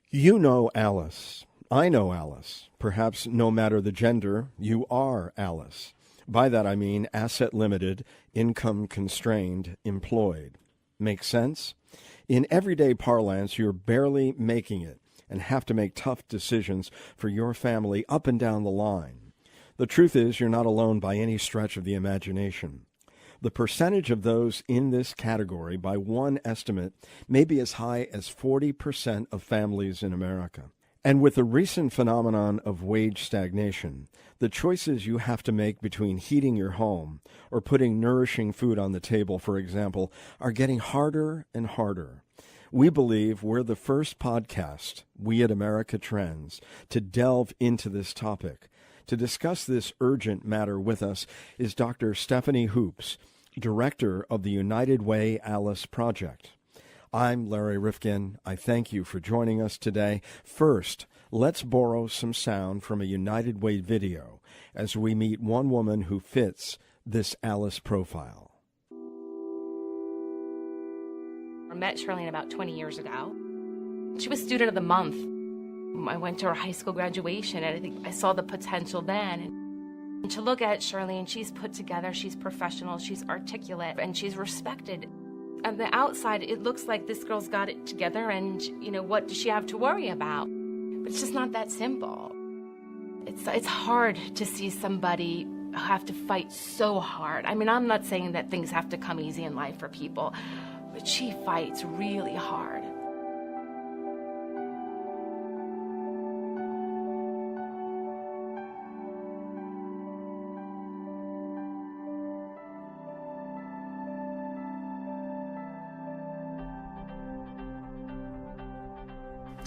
You know Alice. I know Alice. Perhaps no matter the gender, you are Alice. By that I mean asset limited, income constrained, employed. Make sense? In everyday parlance, you're barely making it and have to make tough decisions for your family up and down the line. The truth is, you're not alone by any stretch of the imagination. The percentage of those in this category, by one estimate, may be as high as 40% of families in America. And with the recent phenomenon of wage stagnation, the choices you have to make between heating your home or putting nourishing food on the table, for example, are getting harder and harder. We believe we're the first podcast, We at America Trends, to delve into this topic. To discuss this urgent matter with us is Dr. Stephanie Hoops, Director of the United Way Alice Project. I'm Larry Rifkin. I thank you for joining us today. First, let's borrow some sound from a United Way video as we meet one woman who fits this Alice profile. I met Charlene about 20 years ago. She was Student of the Month. I went to her high school graduation, and I think I saw the potential then. And to look at Charlene, she's put together, she's professional, she's articulate, and she's respected. On the outside, it looks like this girl's got it together, and, what does she have to worry about? But it's just not that simple. It's hard to see somebody have to fight so hard. I mean, I'm not saying that things have to come easy in life for people, but she fights really hard.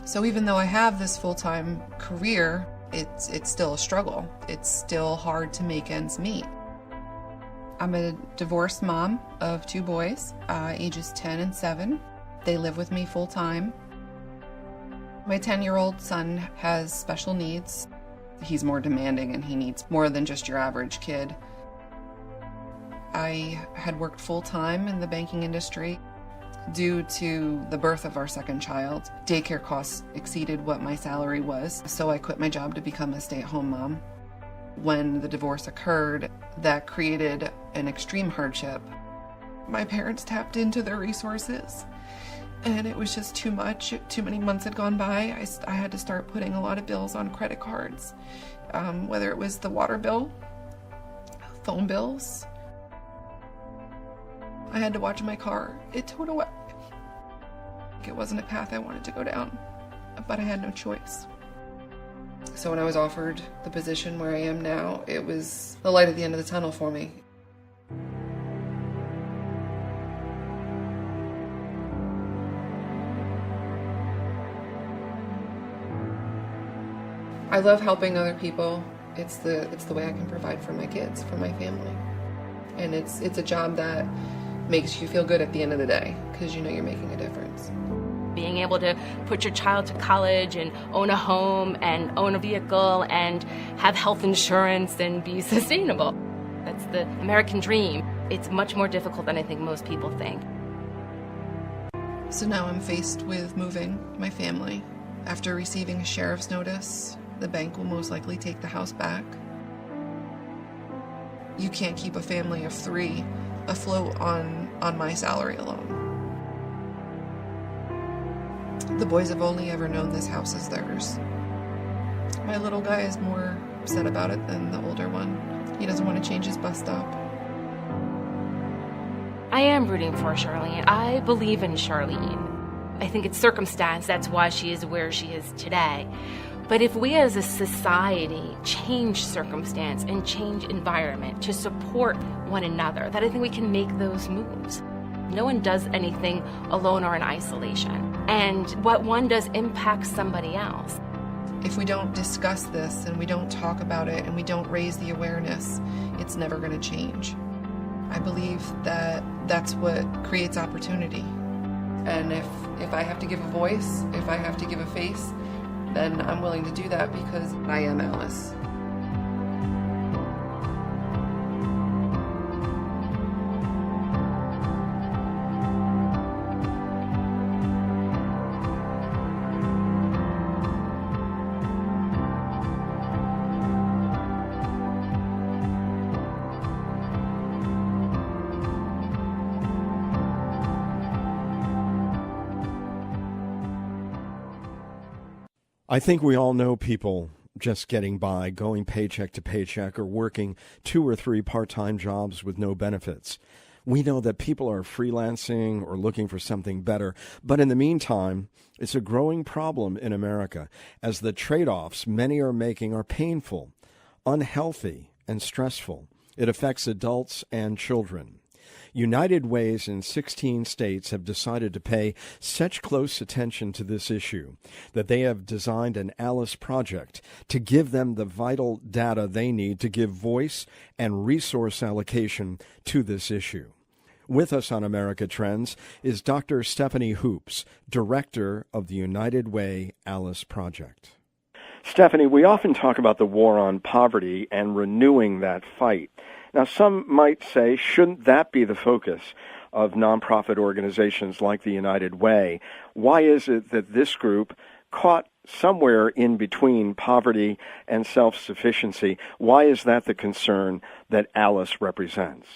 So even though I have this full-time career, it's still a struggle. It's still hard to make ends meet. I'm a divorced mom of two boys, ages 10 and 7. They live with me full-time. My 10-year-old son has special needs. He's more demanding and he needs more than just your average kid. I had worked full-time in the banking industry. Due to the birth of our second child, daycare costs exceeded what my salary was, so I quit my job to become a stay-at-home mom. When the divorce occurred, that created an extreme hardship. My parents tapped into their resources, and it was just too much. Too many months had gone by. I had to start putting a lot of bills on credit cards, whether it was the water bill, phone bills. I had to watch my car. It towed away. It wasn't a path I wanted to go down, but I had no choice. So when I was offered the position where I am now, it was the light at the end of the tunnel for me. I love helping other people. It's the way I can provide for my kids, for my family. And it's a job that makes you feel good at the end of the day because you know you're making a difference. Being able to put your child to college and own a home and own a vehicle and have health insurance and be sustainable. That's the American dream. It's much more difficult than I think most people think. So now I'm faced with moving my family. After receiving a sheriff's notice, the bank will most likely take the house back. You can't keep a family of 3 afloat on my salary alone. The boys have only ever known this house as theirs. My little guy is more upset about it than the older one. He doesn't want to change his bus stop. I am rooting for Charlene. I believe in Charlene. I think it's circumstance. That's why she is where she is today. But if we as a society change circumstance and change environment to support one another, then I think we can make those moves. No one does anything alone or in isolation. And what one does impacts somebody else. If we don't discuss this and we don't talk about it and we don't raise the awareness, it's never going to change. I believe that that's what creates opportunity. And if I have to give a voice, if I have to give a face, then I'm willing to do that because I am Alice. I think we all know people just getting by, going paycheck to paycheck, or working 2 or 3 part-time jobs with no benefits. We know that people are freelancing or looking for something better. But in the meantime, it's a growing problem in America as the trade-offs many are making are painful, unhealthy, and stressful. It affects adults and children. United Way's in 16 states have decided to pay such close attention to this issue that they have designed an Alice project to give them the vital data they need to give voice and resource allocation to this issue. With us on America Trends is Dr. Stephanie Hoops, director of the United Way Alice Project. Stephanie, we often talk about the war on poverty and renewing that fight. Now, some might say, shouldn't that be the focus of nonprofit organizations like the United Way? Why is it that this group, caught somewhere in between poverty and self-sufficiency, why is that the concern that Alice represents?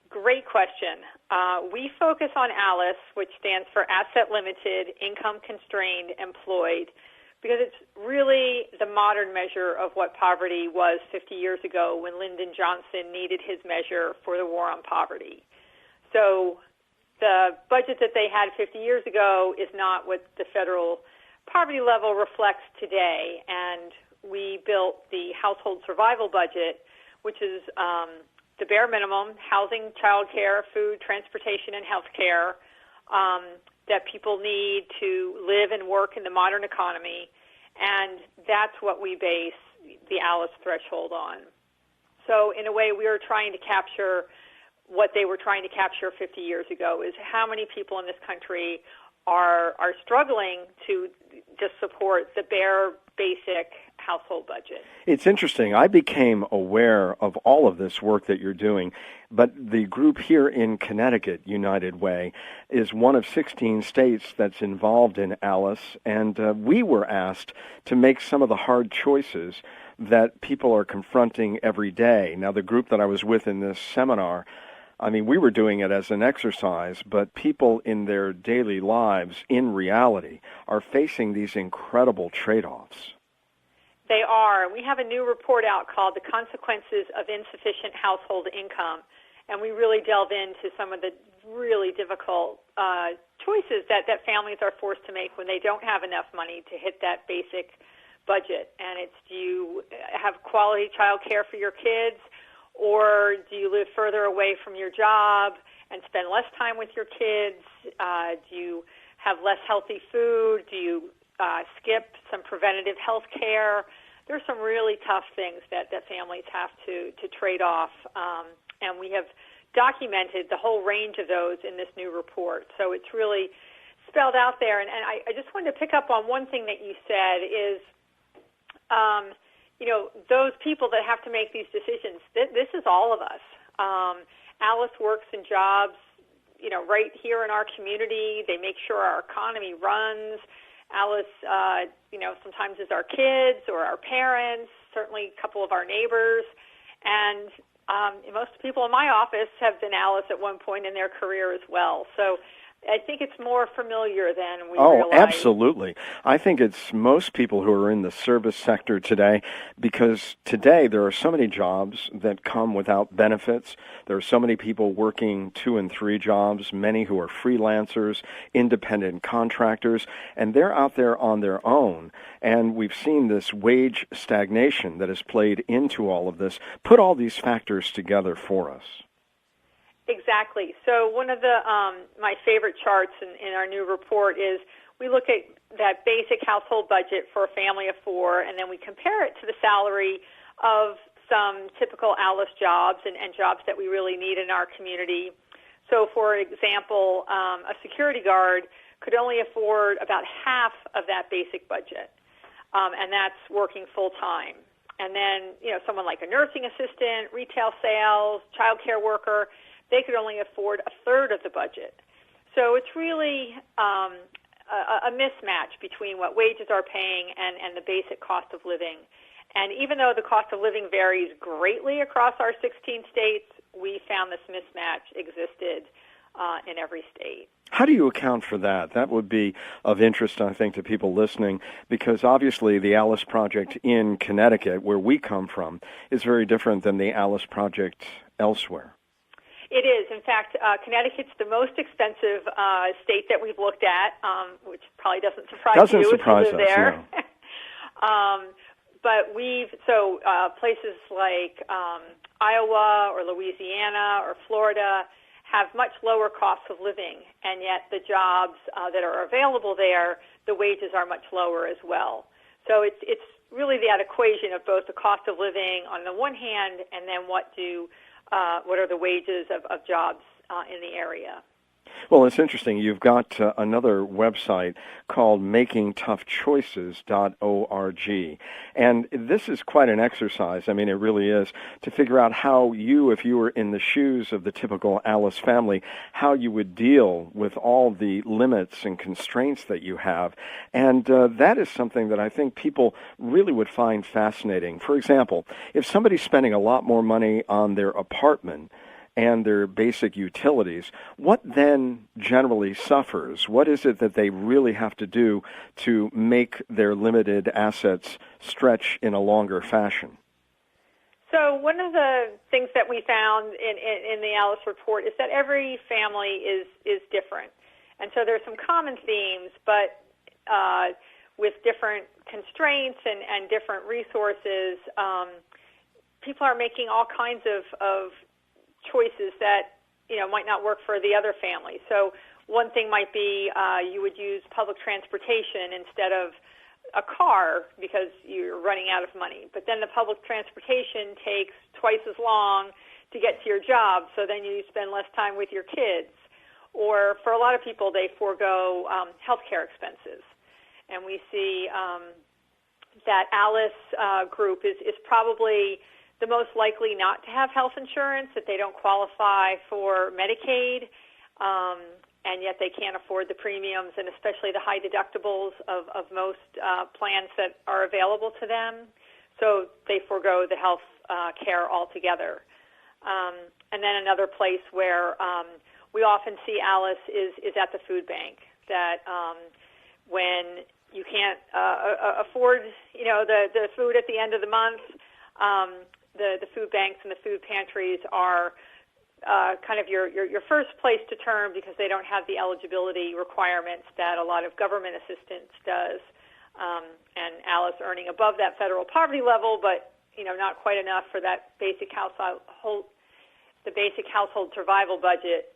Great question. We focus on ALICE, which stands for Asset Limited, Income Constrained, Employed, because it's really the modern measure of what poverty was 50 years ago when Lyndon Johnson needed his measure for the war on poverty. So the budget that they had 50 years ago is not what the federal poverty level reflects today. And we built the household survival budget, which is the bare minimum: housing, child care, food, transportation, and health care that people need to live and work in the modern economy. And that's what we base the ALICE threshold on. So in a way, we are trying to capture what they were trying to capture 50 years ago, is how many people in this country are struggling to just support the bare basic household budget. It's interesting. I became aware of all of this work that you're doing, but the group here in Connecticut, United Way, is one of 16 states that's involved in ALICE, and we were asked to make some of the hard choices that people are confronting every day. Now, the group that I was with in this seminar, I mean, we were doing it as an exercise, but people in their daily lives, in reality, are facing these incredible trade-offs. They are. We have a new report out called The Consequences of Insufficient Household Income, and we really delve into some of the really difficult choices that families are forced to make when they don't have enough money to hit that basic budget. And it's, do you have quality child care for your kids, or do you live further away from your job and spend less time with your kids? Do you have less healthy food? Do you skip some preventative health care? There's some really tough things that families have to trade off, and we have documented the whole range of those in this new report. So it's really spelled out there. And I just wanted to pick up on one thing that you said is, those people that have to make these decisions, this is all of us. Alice works in jobs, right here in our community. They make sure our economy runs. Alice, sometimes is our kids or our parents, certainly a couple of our neighbors. And most people in my office have been Alice at one point in their career as well. So I think it's more familiar than we realize. Oh, absolutely. I think it's most people who are in the service sector today, because today there are so many jobs that come without benefits. There are so many people working 2 and 3 jobs, many who are freelancers, independent contractors, and they're out there on their own. And we've seen this wage stagnation that has played into all of this, put all these factors together for us. Exactly. So one of the my favorite charts in our new report is we look at that basic household budget for a family of 4, and then we compare it to the salary of some typical Alice jobs and jobs that we really need in our community. So, for example, a security guard could only afford about half of that basic budget, and that's working full-time. And then, someone like a nursing assistant, retail sales, child care worker, they could only afford a third of the budget. So it's really a mismatch between what wages are paying and the basic cost of living. And even though the cost of living varies greatly across our 16 states, we found this mismatch existed in every state. How do you account for that? That would be of interest, I think, to people listening, because obviously the Alice Project in Connecticut, where we come from, is very different than the Alice Project elsewhere. It is. In fact, Connecticut's the most expensive state that we've looked at, which probably doesn't surprise you if you live there. No. But places like Iowa or Louisiana or Florida have much lower costs of living, and yet the jobs that are available there, the wages are much lower as well. So it's really that equation of both the cost of living on the one hand, and then what are the wages of jobs in the area. Well, it's interesting. You've got another website called makingtoughchoices.org. And this is quite an exercise. I mean, it really is, to figure out how you, if you were in the shoes of the typical Alice family, how you would deal with all the limits and constraints that you have. And that is something that I think people really would find fascinating. For example, if somebody's spending a lot more money on their apartment and their basic utilities, what then generally suffers? What is it that they really have to do to make their limited assets stretch in a longer fashion? So one of the things that we found in the Alice report is that every family is different. And so there's some common themes, but with different constraints and different resources, people are making all kinds of choices that might not work for the other family. So one thing might be you would use public transportation instead of a car because you're running out of money. But then the public transportation takes twice as long to get to your job, so then you spend less time with your kids. Or for a lot of people, they forego health care expenses. And we see that Alice group is probably the most likely not to have health insurance, that they don't qualify for Medicaid, and yet they can't afford the premiums and especially the high deductibles of most plans that are available to them. So they forego the health care altogether. And then another place where we often see Alice is at the food bank, that when you can't afford the food at the end of the month, the food banks and the food pantries are kind of your first place to turn because they don't have the eligibility requirements that a lot of government assistance does. And Alice earning above that federal poverty level, but not quite enough for that basic household survival budget,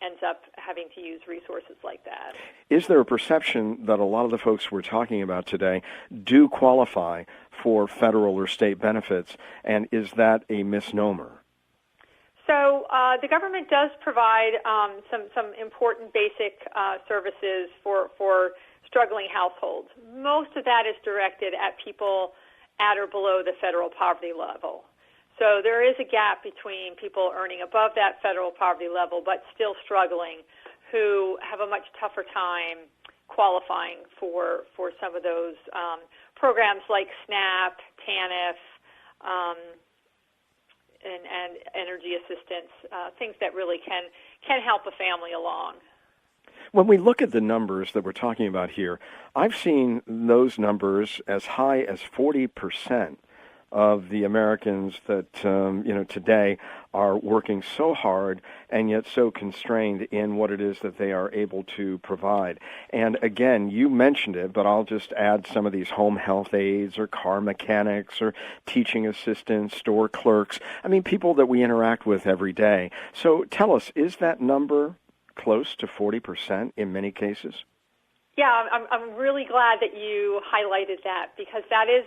ends up having to use resources like that. Is there a perception that a lot of the folks we're talking about today do qualify for federal or state benefits, and is that a misnomer? So the government does provide some important basic services for struggling households. Most of that is directed at people at or below the federal poverty level. So there is a gap between people earning above that federal poverty level but still struggling, who have a much tougher time qualifying for some of those programs like SNAP, TANF, and energy assistance, things that really can help a family along. When we look at the numbers that we're talking about here, I've seen those numbers as high as 40% of the Americans that today are working so hard and yet so constrained in what it is that they are able to provide. And again, you mentioned it, but I'll just add some of these home health aides or car mechanics or teaching assistants, store clerks. I mean, people that we interact with every day. So tell us, is that number close to 40% in many cases? Yeah, I'm really glad that you highlighted that, because that is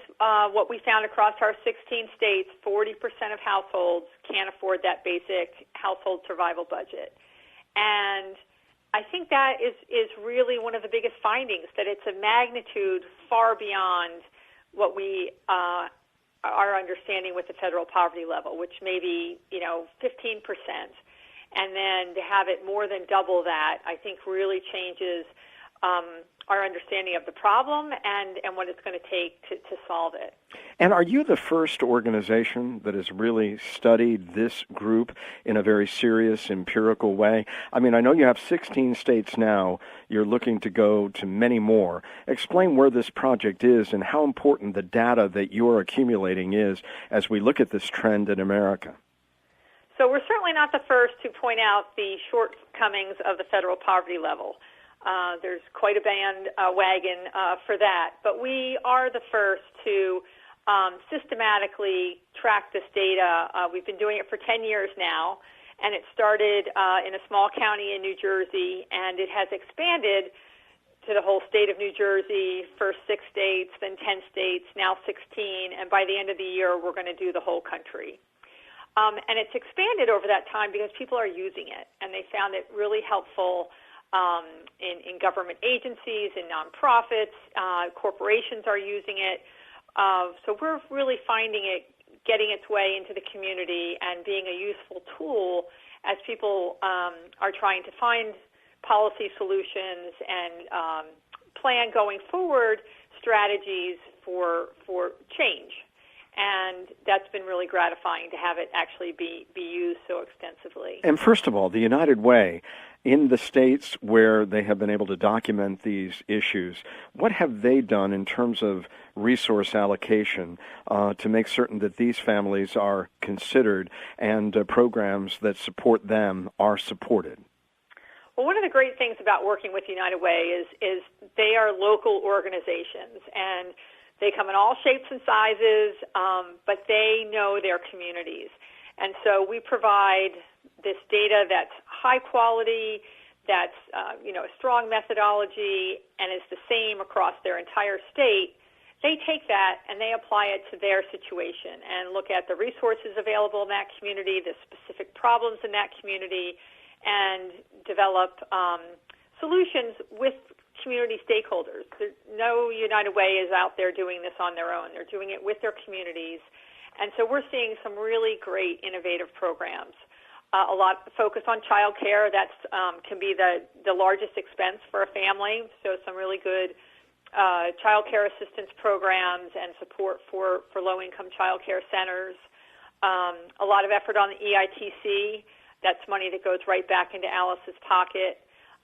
what we found across our 16 states. 40% of households can't afford that basic household survival budget. And I think that is really one of the biggest findings, that it's a magnitude far beyond what we are understanding with the federal poverty level, which may be 15%. And then to have it more than double that, I think really changes our understanding of the problem and what it's going to take to solve it. And are you the first organization that has really studied this group in a very serious, empirical way? I mean, I know you have 16 states now. You're looking to go to many more. Explain where this project is and how important the data that you're accumulating is as we look at this trend in America. So we're certainly not the first to point out the shortcomings of the federal poverty level. There's quite a bandwagon for that. But we are the first to systematically track this data. We've been doing it for 10 years now, and it started in a small county in New Jersey, and it has expanded to the whole state of New Jersey, first 6 states, then 10 states, now 16, and by the end of the year, we're going to do the whole country. And it's expanded over that time because people are using it, and they found it really helpful in government agencies, in nonprofits, corporations are using it. So we're really finding it getting its way into the community and being a useful tool as people are trying to find policy solutions and plan going forward strategies for change. And that's been really gratifying to have it actually be used so extensively. And first of all, the United Way, in the states where they have been able to document these issues, what have they done in terms of resource allocation to make certain that these families are considered and programs that support them are supported? Well, one of the great things about working with United Way is they are local organizations, and they come in all shapes and sizes, but they know their communities. And so we provide this data that's high quality, that's a strong methodology, and is the same across their entire state. They take that and they apply it to their situation and look at the resources available in that community, the specific problems in that community, and develop solutions with community stakeholders. No United Way is out there doing this on their own. They're doing it with their communities. And so we're seeing some really great innovative programs. A lot of focus on child care. That can be the largest expense for a family. So some really good child care assistance programs and support for low-income child care centers. A lot of effort on the EITC. That's money that goes right back into Alice's pocket.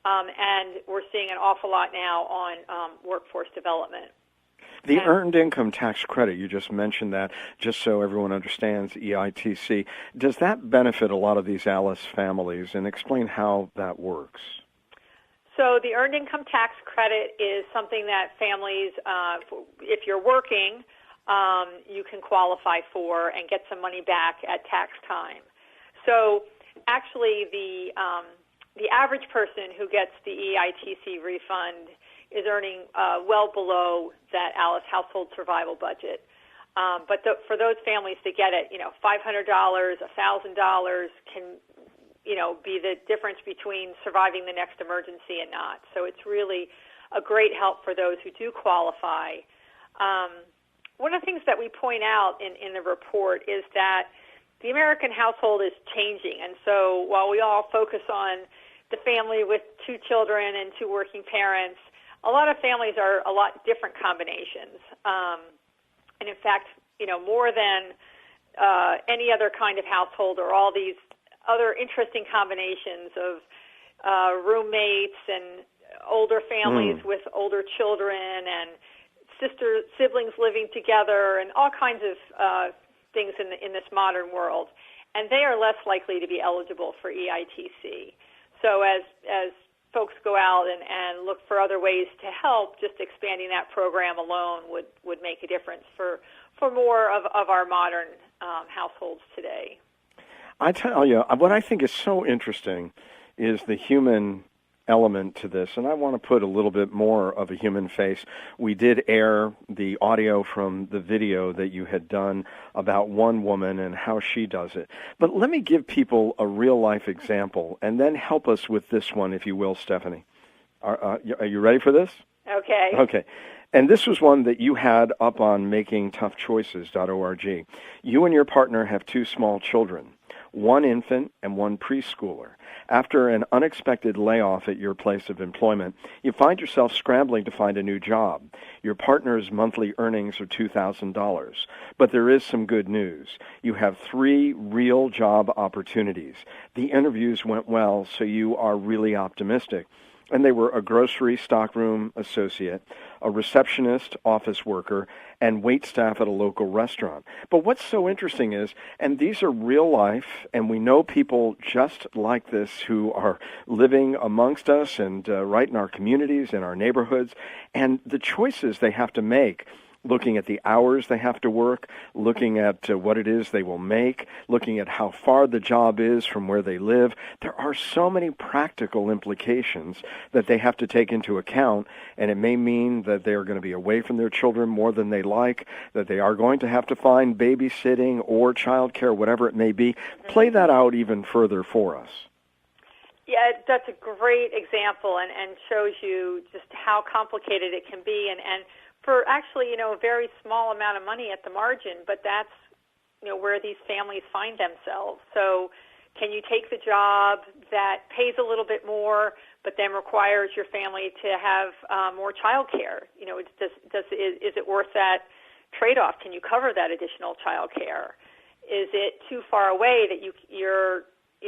And we're seeing an awful lot now on workforce development. The Earned Income Tax Credit, you just mentioned that, just so everyone understands EITC. Does that benefit a lot of these Alice families? And explain how that works. So the Earned Income Tax Credit is something that families, if you're working, you can qualify for and get some money back at tax time. So actually the average person who gets the EITC refund is earning well below that Alice household survival budget. But for those families that get it, $500, $1,000 can, be the difference between surviving the next emergency and not. So it's really a great help for those who do qualify. One of the things that we point out in the report is that the American household is changing. And so while we all focus on the family with 2 children and 2 working parents, a lot of families are a lot different combinations. And in fact, more than any other kind of household or all these other interesting combinations of roommates and older families with older children and siblings living together and all kinds of things in this modern world. And they are less likely to be eligible for EITC. So as folks go out and look for other ways to help, just expanding that program alone would make a difference for more of our modern households today. I tell you, what I think is so interesting is the human element to this, and I want to put a little bit more of a human face. We did air the audio from the video that you had done about one woman and how she does it. But let me give people a real-life example, and then help us with this one, if you will, Stephanie. Are you ready for this? Okay. Okay. And this was one that you had up on makingtoughchoices.org. You and your partner have 2 small children. one infant, and one preschooler. After an unexpected layoff at your place of employment, you find yourself scrambling to find a new job. Your partner's monthly earnings are $2,000. But there is some good news. You have 3 real job opportunities. The interviews went well, so you are really optimistic. And they were a grocery stockroom associate, a receptionist, office worker, and wait staff at a local restaurant. But what's so interesting is, and these are real life, and we know people just like this who are living amongst us and right in our communities, in our neighborhoods, and the choices they have to make, looking at the hours they have to work, looking at what it is they will make, looking at how far the job is from where they live. There are so many practical implications that they have to take into account, and it may mean that they are going to be away from their children more than they like, that they are going to have to find babysitting or childcare, whatever it may be. Play that out even further for us. Yeah, that's a great example and shows you just how complicated it can be, and for actually, a very small amount of money at the margin, but that's, where these families find themselves. So can you take the job that pays a little bit more, but then requires your family to have more child care? Is it worth that trade-off? Can you cover that additional child care? Is it too far away that your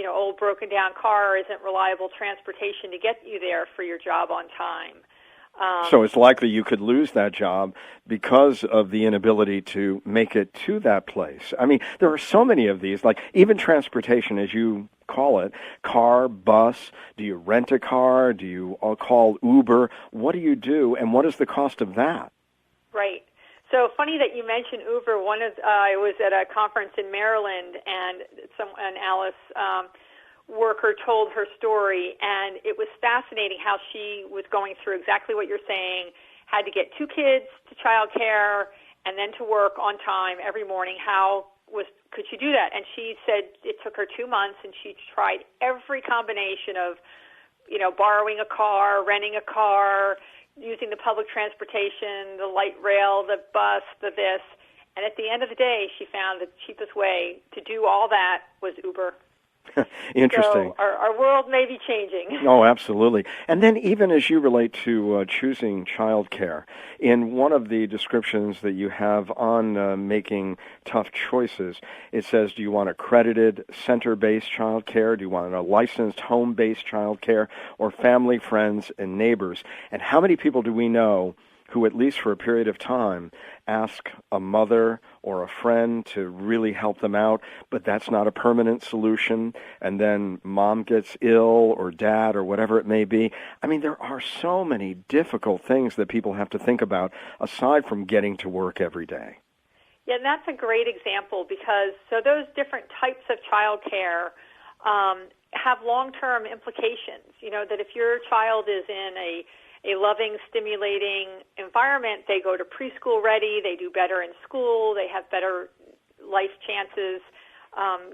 old broken down car isn't reliable transportation to get you there for your job on time? So it's likely you could lose that job because of the inability to make it to that place. I mean, there are so many of these, like even transportation, as you call it, car, bus. Do you rent a car? Do you call Uber? What do you do, and what is the cost of that? Right. So funny that you mentioned Uber. I was at a conference in Maryland, and an Alice worker told her story, and it was fascinating how she was going through exactly what you're saying, had to get 2 kids to child care and then to work on time every morning. Could she do that? And she said it took her 2 months, and she tried every combination of, borrowing a car, renting a car, using the public transportation, the light rail, the bus, the this. And at the end of the day, she found the cheapest way to do all that was Uber. Interesting. So our world may be changing. Oh, absolutely. And then even as you relate to choosing childcare, in one of the descriptions that you have on making tough choices, it says, do you want accredited center-based childcare? Do you want a licensed home-based childcare, or family, friends, and neighbors? And how many people do we know who, at least for a period of time, ask a mother or a friend to really help them out, but that's not a permanent solution, and then mom gets ill or dad or whatever it may be. I mean, there are so many difficult things that people have to think about aside from getting to work every day. Yeah, and that's a great example because those different types of child care have long-term implications. That if your child is in a loving, stimulating environment, they go to preschool ready, they do better in school, they have better life chances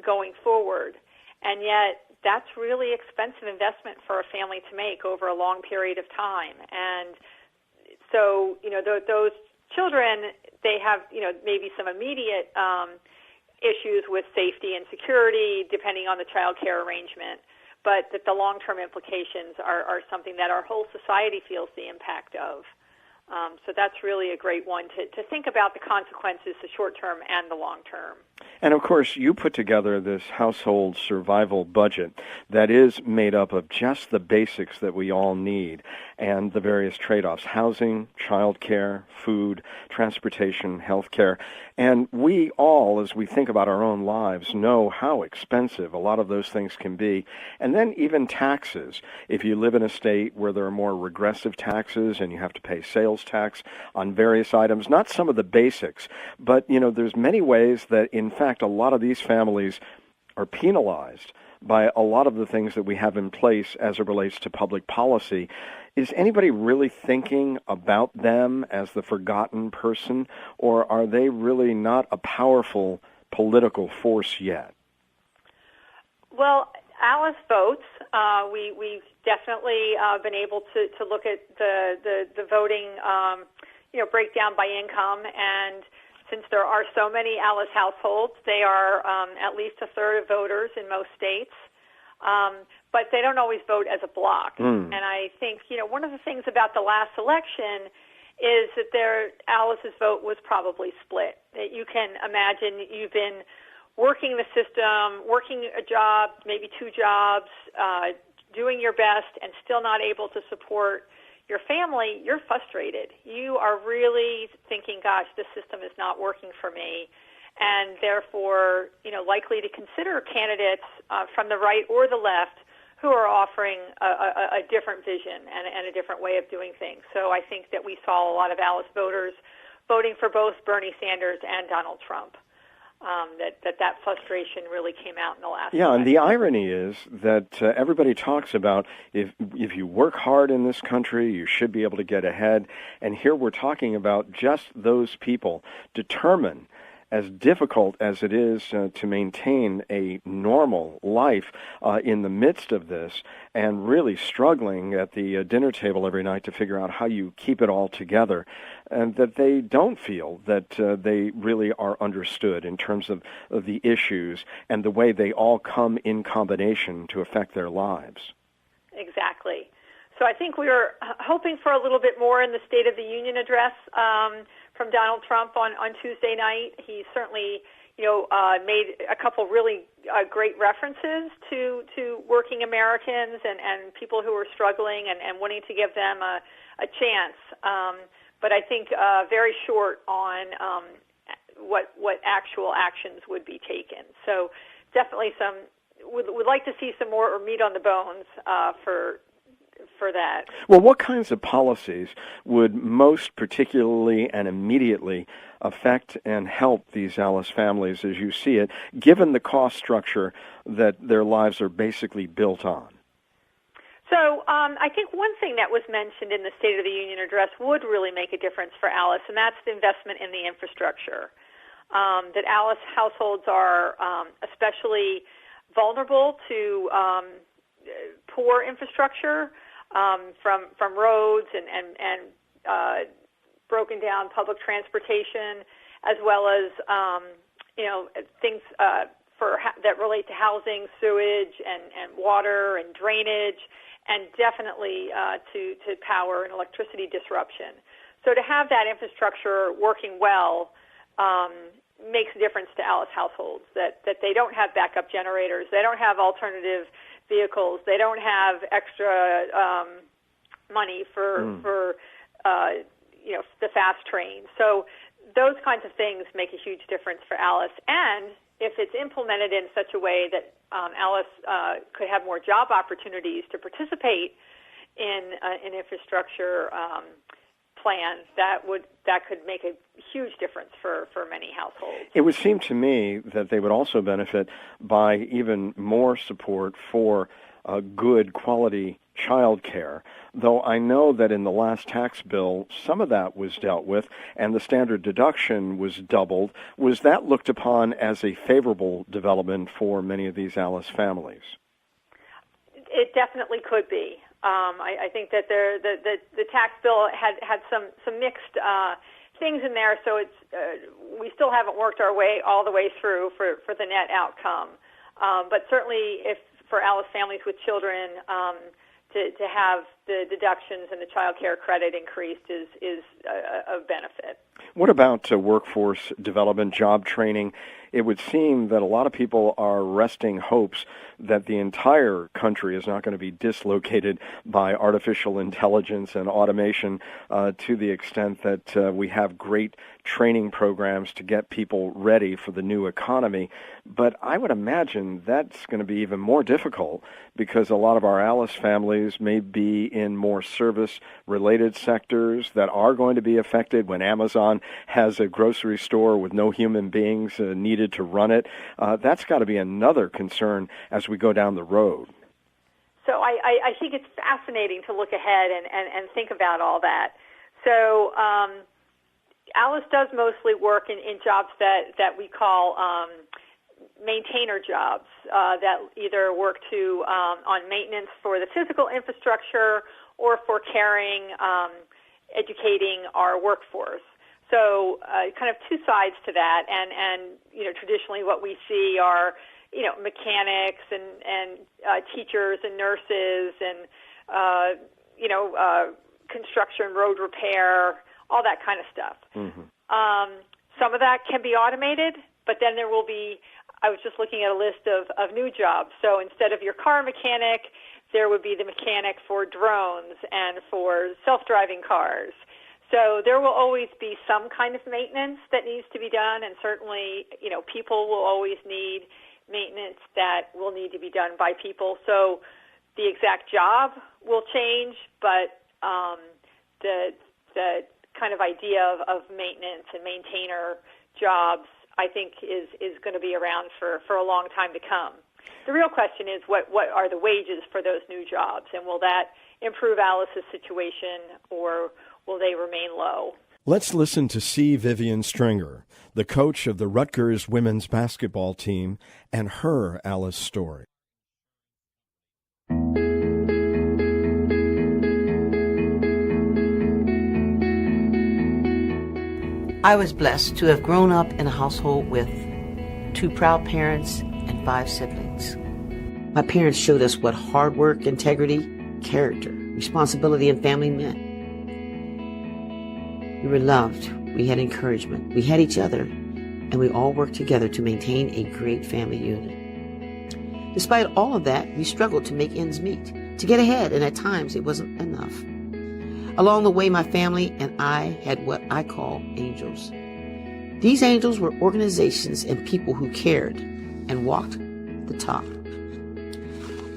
going forward. And yet, that's really expensive investment for a family to make over a long period of time. And so, those children, they have, maybe some immediate issues with safety and security, depending on the child care arrangement, but that the long-term implications are something that our whole society feels the impact of. So that's really a great one to think about the consequences, the short-term and the long-term. And, of course, you put together this household survival budget that is made up of just the basics that we all need and the various trade-offs: housing, child care, food, transportation, health care. And we all, as we think about our own lives, know how expensive a lot of those things can be. And then even taxes. If you live in a state where there are more regressive taxes and you have to pay sales tax on various items, not some of the basics, but, there's many ways that, in fact, a lot of these families are penalized by a lot of the things that we have in place as it relates to public policy. Is anybody really thinking about them as the forgotten person, or are they really not a powerful political force yet? Well, Alice votes. We've definitely been able to look at the voting, breakdown by income, and since there are so many Alice households, they are at least a third of voters in most states. But they don't always vote as a block. And I think, one of the things about the last election is that Alice's vote was probably split. That you can imagine you've been working the system, working a job, maybe two jobs, doing your best and still not able to support your family. You're frustrated. You are really thinking, gosh, this system is not working for me. And therefore, likely to consider candidates from the right or the left who are offering a different vision and a different way of doing things. So I think that we saw a lot of Alice voters voting for both Bernie Sanders and Donald Trump. That frustration really came out in the last election. And the irony is that everybody talks about if you work hard in this country, you should be able to get ahead. And here we're talking about just those people determined, as difficult as it is to maintain a normal life in the midst of this, and really struggling at the dinner table every night to figure out how you keep it all together, and that they don't feel that they really are understood in terms of the issues and the way they all come in combination to affect their lives. Exactly. So I think we were hoping for a little bit more in the State of the Union address from Donald Trump on Tuesday night. He certainly, made a couple really great references to working Americans and people who are struggling and wanting to give them a chance. But I think very short on what actual actions would be taken. So definitely would like to see some more meat on the bones for that. Well, what kinds of policies would most particularly and immediately affect and help these Alice families as you see it, given the cost structure that their lives are basically built on? So I think one thing that was mentioned in the State of the Union address would really make a difference for Alice, and that's the investment in the infrastructure. That Alice households are especially vulnerable to poor infrastructure, from roads and broken down public transportation, as well as things that relate to housing, sewage, and water and drainage, and definitely to power and electricity disruption. So to have that infrastructure working well makes a difference to Alice households, that they don't have backup generators, they don't have alternative vehicles, they don't have extra money for the fast train. So those kinds of things make a huge difference for Alice. And if it's implemented in such a way that Alice could have more job opportunities to participate in an infrastructure plan, that could make a huge difference for many households. It would seem to me that they would also benefit by even more support for good quality child care, though I know that in the last tax bill, some of that was dealt with, and the standard deduction was doubled. Was that looked upon as a favorable development for many of these Alice families? It definitely could be. I think that the tax bill had some mixed things in there, so we still haven't worked our way all the way through for the net outcome. But certainly, if for Alice families with children, to have the deductions and the child care credit increased is of benefit. What about workforce development, job training? It would seem that a lot of people are resting hopes that the entire country is not going to be dislocated by artificial intelligence and automation to the extent that we have great training programs to get people ready for the new economy. But I would imagine that's going to be even more difficult because a lot of our Alice families may be in more service-related sectors that are going to be affected when Amazon has a grocery store with no human beings needed to run it. That's got to be another concern as we go down the road. So I think it's fascinating to look ahead and think about all that. So Alice does mostly work in jobs that we call maintainer jobs that either work on maintenance for the physical infrastructure or for caring, educating our workforce. So kind of two sides to that, and traditionally what we see are mechanics and teachers and nurses and construction, road repair, all that kind of stuff. Mm-hmm. Some of that can be automated, but then there will be, I was just looking at a list of new jobs. So instead of your car mechanic, there would be the mechanic for drones and for self-driving cars. So there will always be some kind of maintenance that needs to be done, and certainly, people will always need maintenance that will need to be done by people. So the exact job will change, but the kind of idea of maintenance and maintainer jobs, I think, is going to be around for a long time to come. The real question is what are the wages for those new jobs, and will that improve Alice's situation, or will they remain low? Let's listen to C. Vivian Stringer, the coach of the Rutgers women's basketball team, and her Alice story. I was blessed to have grown up in a household with 2 proud parents and 5 siblings. My parents showed us what hard work, integrity, character, responsibility, and family meant. We were loved, we had encouragement, we had each other, and we all worked together to maintain a great family unit. Despite all of that, we struggled to make ends meet, to get ahead, and at times it wasn't enough. Along the way, my family and I had what I call angels. These angels were organizations and people who cared and walked the talk.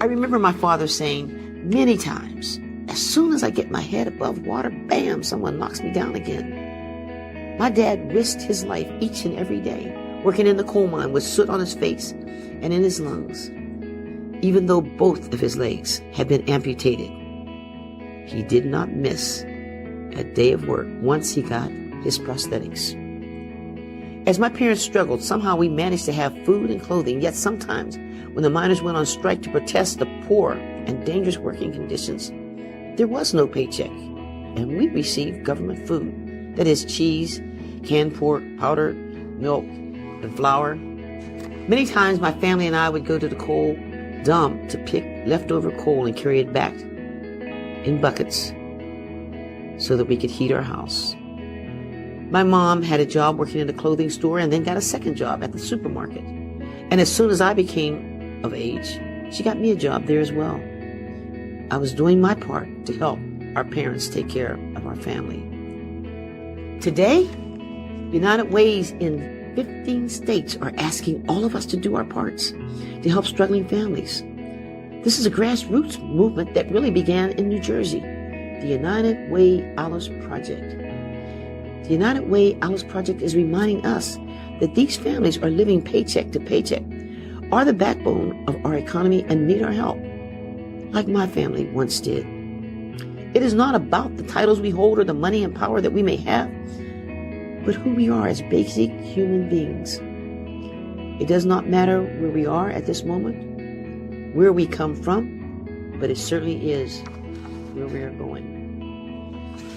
I remember my father saying many times, as soon as I get my head above water, bam, someone knocks me down again. My dad risked his life each and every day, working in the coal mine with soot on his face and in his lungs. Even though both of his legs had been amputated, he did not miss a day of work once he got his prosthetics. As my parents struggled, somehow we managed to have food and clothing, yet sometimes when the miners went on strike to protest the poor and dangerous working conditions, there was no paycheck, and we received government food. That is cheese, canned pork, powder, milk, and flour. Many times my family and I would go to the coal dump to pick leftover coal and carry it back in buckets so that we could heat our house. My mom had a job working in a clothing store and then got a second job at the supermarket. And as soon as I became of age, she got me a job there as well. I was doing my part to help our parents take care of our family. Today, United Ways in 15 states are asking all of us to do our parts to help struggling families. This is a grassroots movement that really began in New Jersey, the United Way Alice Project. The United Way Alice Project is reminding us that these families are living paycheck to paycheck, are the backbone of our economy, and need our help, like my family once did. It is not about the titles we hold or the money and power that we may have, but who we are as basic human beings. It does not matter where we are at this moment, where we come from, but it certainly is where we are going.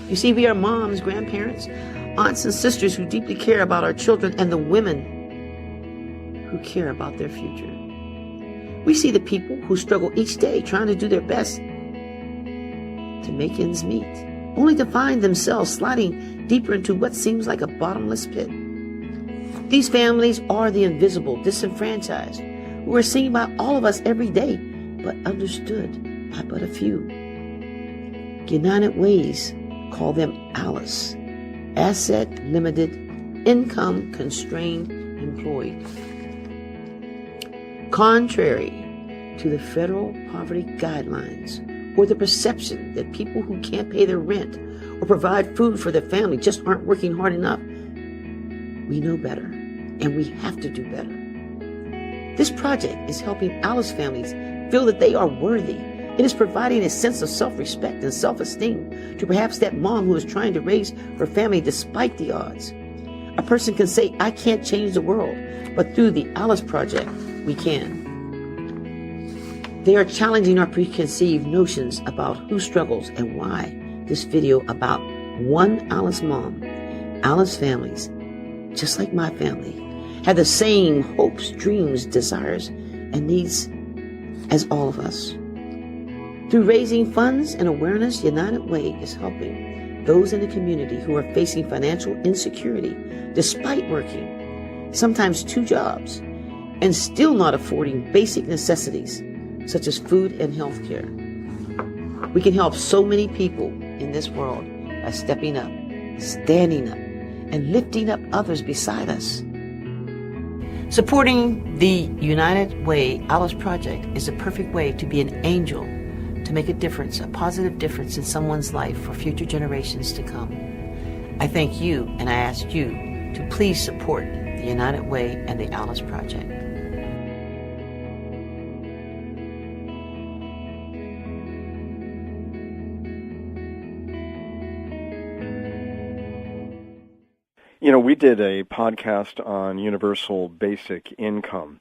You see, we are moms, grandparents, aunts, and sisters who deeply care about our children and the women who care about their future. We see the people who struggle each day trying to do their best to make ends meet, only to find themselves sliding deeper into what seems like a bottomless pit. These families are the invisible, disenfranchised, who are seen by all of us every day, but understood by but a few. United Ways call them Alice, asset limited, income constrained employed. Contrary to the federal poverty guidelines or the perception that people who can't pay their rent or provide food for their family just aren't working hard enough, we know better, and we have to do better. This project is helping Alice families feel that they are worthy. It is providing a sense of self-respect and self-esteem to perhaps that mom who is trying to raise her family despite the odds. A person can say, I can't change the world, but through the Alice Project, we can. They are challenging our preconceived notions about who struggles and why. This video about one Alice mom Alice families, just like my family, have the same hopes, dreams, desires, and needs as all of us. Through raising funds and awareness, United Way is helping those in the community who are facing financial insecurity despite working sometimes 2 jobs and still not affording basic necessities such as food and health care. We can help so many people in this world by stepping up, standing up, and lifting up others beside us. Supporting the United Way Alice Project is a perfect way to be an angel, to make a difference, a positive difference in someone's life for future generations to come. I thank you, and I ask you to please support the United Way and the Alice Project. You know, we did a podcast on universal basic income,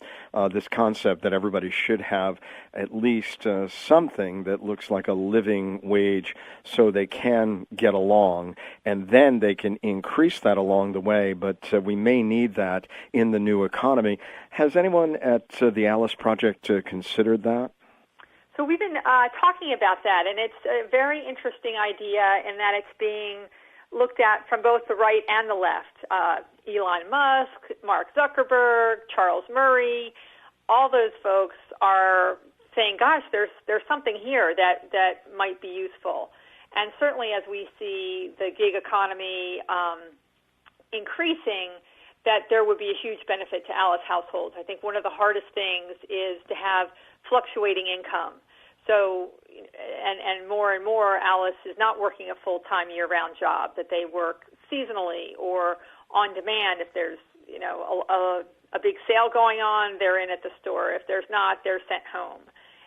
this concept that everybody should have at least something that looks like a living wage so they can get along, and then they can increase that along the way, but we may need that in the new economy. Has anyone at the Alice Project considered that? So we've been talking about that, and it's a very interesting idea in that it's being looked at from both the right and the left. Elon Musk, Mark Zuckerberg, Charles Murray, all those folks are saying, gosh, there's something here that might be useful. And certainly as we see the gig economy increasing, that there would be a huge benefit to Alice households. I think one of the hardest things is to have fluctuating income. So, and more, Alice is not working a full-time year-round job, that they work seasonally or on demand. If there's, a big sale going on, they're in at the store. If there's not, they're sent home.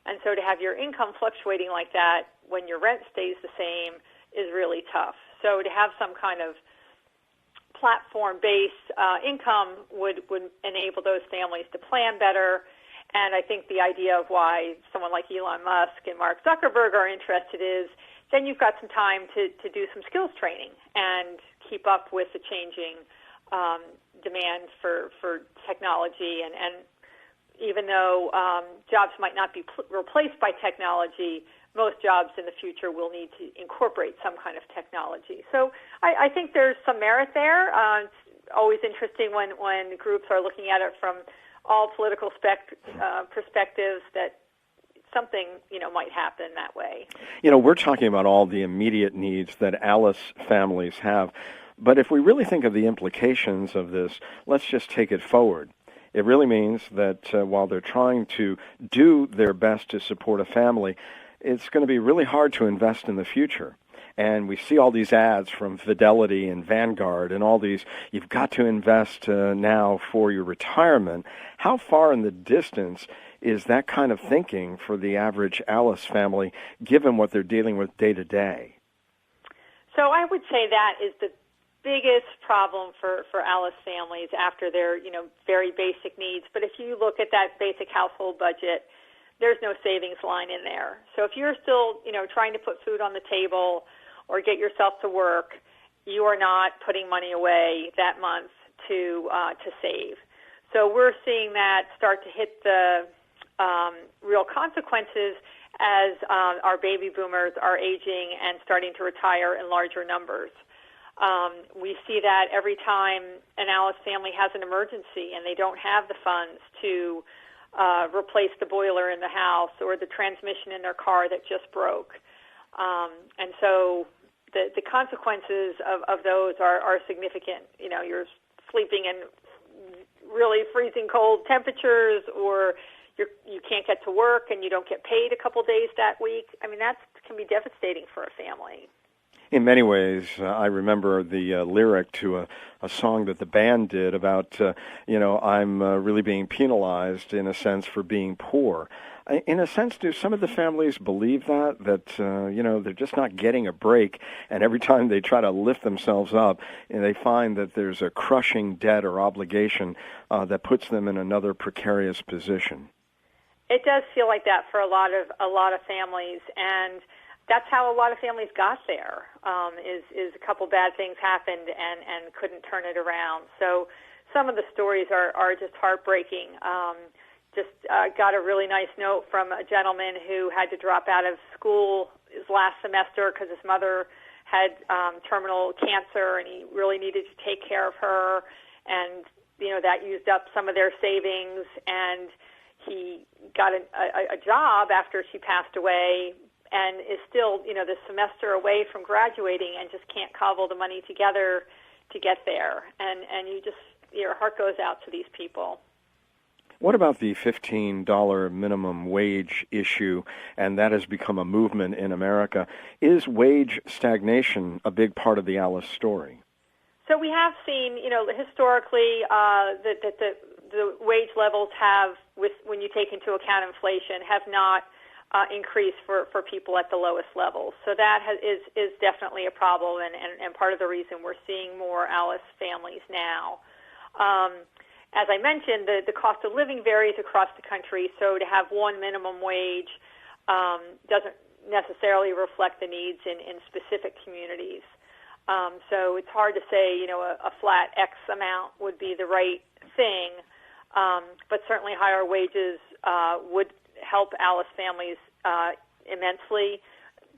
And so to have your income fluctuating like that when your rent stays the same is really tough. So to have some kind of platform-based income would enable those families to plan better. And I think the idea of why someone like Elon Musk and Mark Zuckerberg are interested is then you've got some time to do some skills training and keep up with the changing demand for technology. And even though jobs might not be replaced by technology, most jobs in the future will need to incorporate some kind of technology. So I think there's some merit there. It's always interesting when groups are looking at it from all political perspectives that something, might happen that way. We're talking about all the immediate needs that Alice families have. But if we really think of the implications of this, let's just take it forward. It really means that while they're trying to do their best to support a family, it's going to be really hard to invest in the future. And we see all these ads from Fidelity and Vanguard and all these, you've got to invest now for your retirement. How far in the distance is that kind of thinking for the average Alice family, given what they're dealing with day to day? So I would say that is the biggest problem for Alice families after their, very basic needs. But if you look at that basic household budget, there's no savings line in there. So if you're still, trying to put food on the table or get yourself to work, you are not putting money away that month to save. So we're seeing that start to hit the real consequences as our baby boomers are aging and starting to retire in larger numbers. We see that every time an Alice family has an emergency and they don't have the funds to replace the boiler in the house or the transmission in their car that just broke. And so the consequences of those are significant. You're sleeping in really freezing cold temperatures, or you can't get to work and you don't get paid a couple days that week. I mean, that can be devastating for a family. In many ways, I remember the lyric to a song that the band did about, I'm really being penalized, in a sense, for being poor. In a sense, do some of the families believe that they're just not getting a break, and every time they try to lift themselves up, and they find that there's a crushing debt or obligation that puts them in another precarious position? It does feel like that for a lot of families, and that's how a lot of families got there. Is a couple bad things happened and couldn't turn it around. So some of the stories are just heartbreaking. Got a really nice note from a gentleman who had to drop out of school his last semester because his mother had terminal cancer, and he really needed to take care of her, and that used up some of their savings, and he got a job after she passed away, and is still this semester away from graduating, and just can't cobble the money together to get there, and your heart goes out to these people. What about the $15 minimum wage issue, and that has become a movement in America? Is wage stagnation a big part of the Alice story? So we have seen, historically, that the wage levels have, when you take into account inflation, have not increased for people at the lowest levels. So that is definitely a problem, and part of the reason we're seeing more Alice families now. As I mentioned, the cost of living varies across the country, so to have one minimum wage doesn't necessarily reflect the needs in specific communities. So it's hard to say, a flat X amount would be the right thing, but certainly higher wages would help Alice families immensely.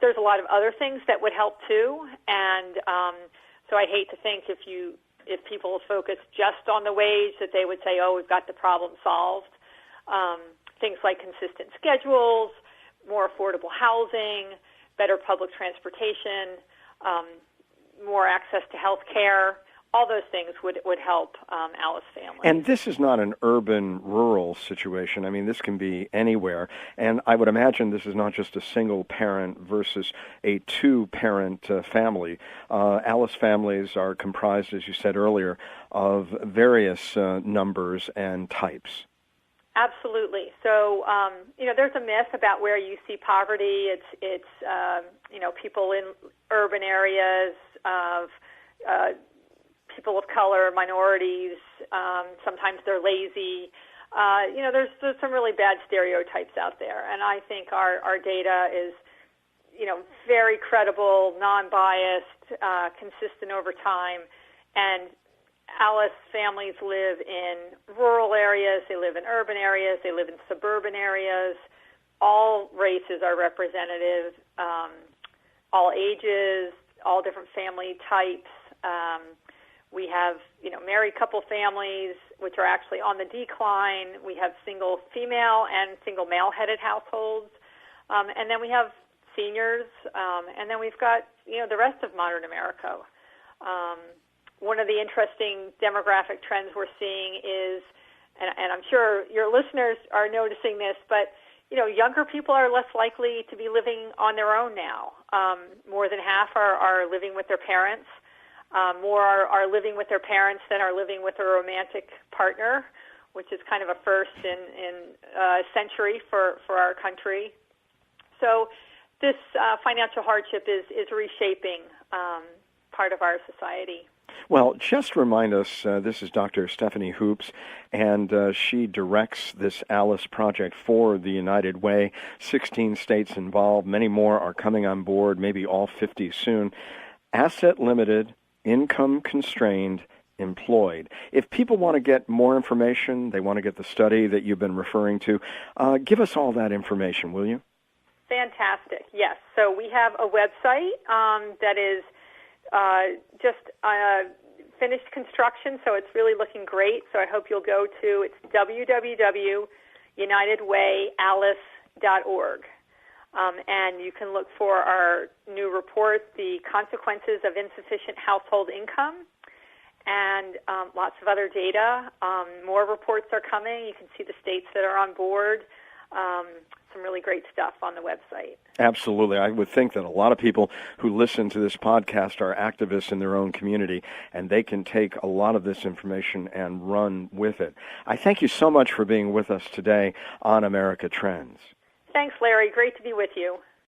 There's a lot of other things that would help too, and so I hate to think if people focus just on the wage that they would say, oh, we've got the problem solved. Things like consistent schedules, more affordable housing, better public transportation, more access to health care, all those things would help Alice families. And this is not an urban-rural situation. I mean, this can be anywhere. And I would imagine this is not just a single parent versus a two-parent family. Alice families are comprised, as you said earlier, of various numbers and types. Absolutely. So, there's a myth about where you see poverty. It's people in urban areas of people of color, minorities. Sometimes they're lazy. There's some really bad stereotypes out there, and I think our data is, very credible, non-biased, consistent over time, and Alice families live in rural areas, they live in urban areas, they live in suburban areas. All races are representative, all ages, all different family types. We have, married couple families, which are actually on the decline. We have single female and single male-headed households. And then we have seniors, and then we've got, the rest of modern America. One of the interesting demographic trends we're seeing is, and I'm sure your listeners are noticing this, but younger people are less likely to be living on their own now. More than half are living with their parents. More are living with their parents than are living with a romantic partner, which is kind of a first in a century for our country. So this financial hardship is reshaping part of our society. Well, just remind us, this is Dr. Stephanie Hoops, and she directs this Alice project for the United Way. 16 states involved. Many more are coming on board, maybe all 50 soon. Asset limited, income constrained, employed. If people want to get more information, they want to get the study that you've been referring to, give us all that information, will you? Fantastic. Yes. So we have a website that is just finished construction, so it's really looking great. So I hope you'll go to, it's www.unitedwayalice.org. And you can look for our new report, The Consequences of Insufficient Household Income, and lots of other data. More reports are coming. You can see the states that are on board. Some really great stuff on the website. Absolutely. I would think that a lot of people who listen to this podcast are activists in their own community, and they can take a lot of this information and run with it. I thank you so much for being with us today on America Trends. Thanks, Larry. Great to be with you.